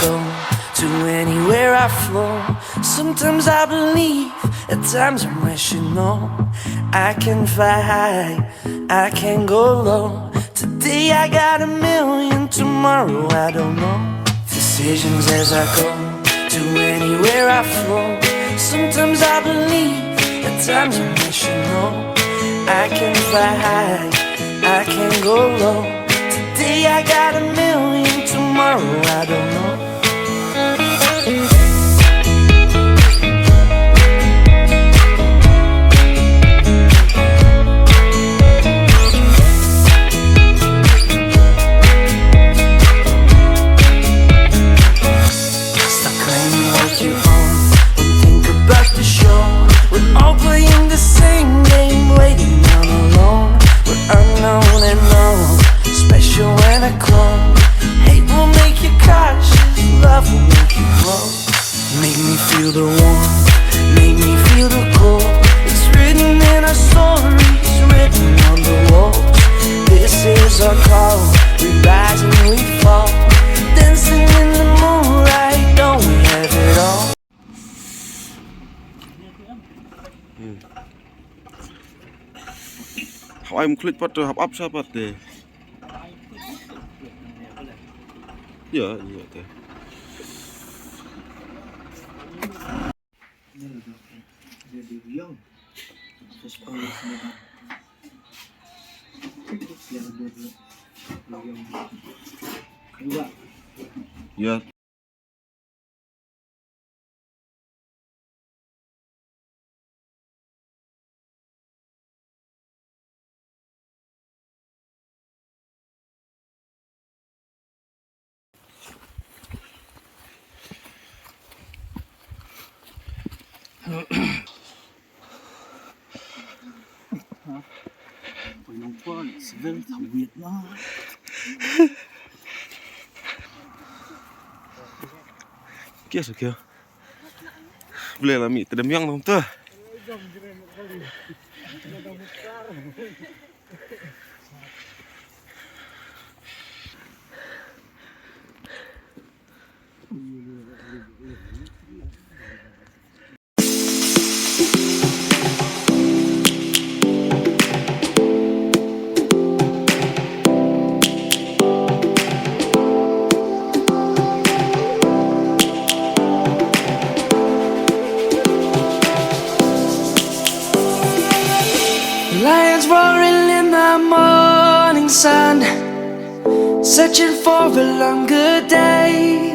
go, to anywhere I flow. Sometimes I believe, at times I'm rational. I can fly high, I can go low. Today I got a million, tomorrow I don't know. Decisions as I go, to anywhere I flow. Sometimes I believe, at times I'm rational. I can fly high, I can go low. Today I got a million, tomorrow I don't know. Stop claiming what you own and think about the show. We're all playing the same game, waiting on alone. We're unknown and known, special when I clone. Hate will make you cautious, love will make you grow. Make me feel the warmth, make me feel the cold. It's written in our stories, written on the walls. This is our call, we rise and we fall. Dancing in the moonlight, don't we have it all? Học em click bắt học up sao bắt để giờ thế giờ Bởi lòng con sẽ very thảo Việt đó. kia sao kia về là mỹ từ đêm nhang không tơ Lions roaring in the morning sun, searching for a longer day.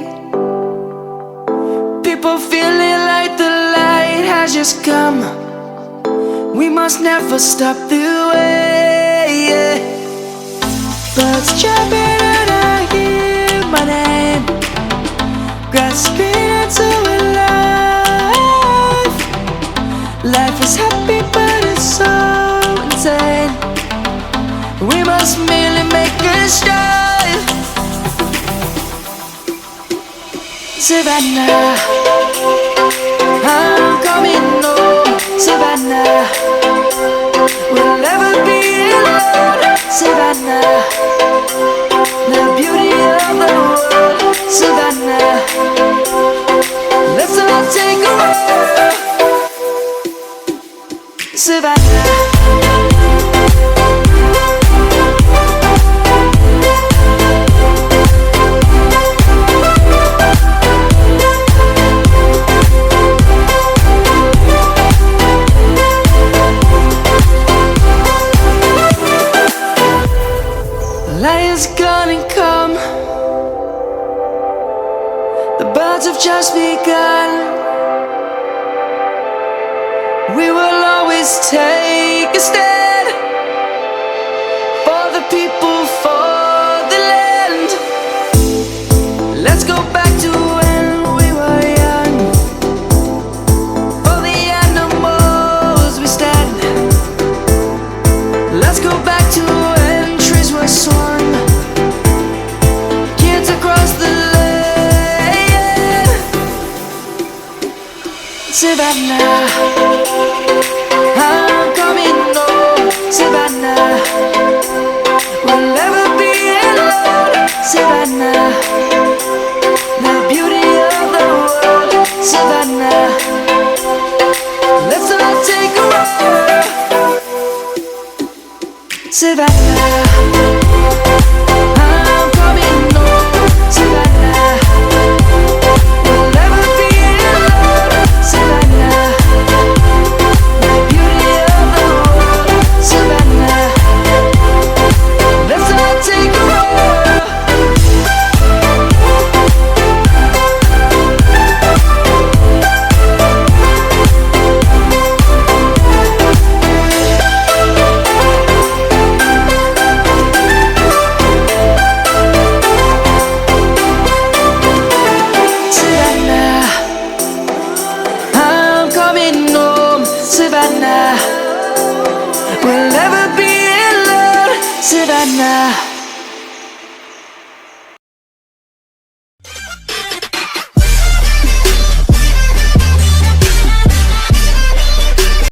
People feeling like the light has just come. We must never stop the way. Birds chirping and I hear my name, grasping into a life. Life is happy but it's so insane. We must merely make a start. Savannah, I'm coming home. Savannah, we'll never be alone. Savannah, the beauty of the world. Savannah, let's all take a walk. Savannah. Lion's gonna come. The birds have just begun. We will always take a stand for the people, for the land. Let's go back to when we were young. For the animals we stand. Let's go back to when trees were swung. Kids across the land. Savannah, I'm coming home. Savannah, we'll never be alone. Savannah, the beauty Savannah. I'm coming home, Savannah. We'll never be alone, Savannah. The beauty of the world, Savannah. Let's all take a walk. Savannah, I'm coming home, Savannah. We'll never be alone, Savannah.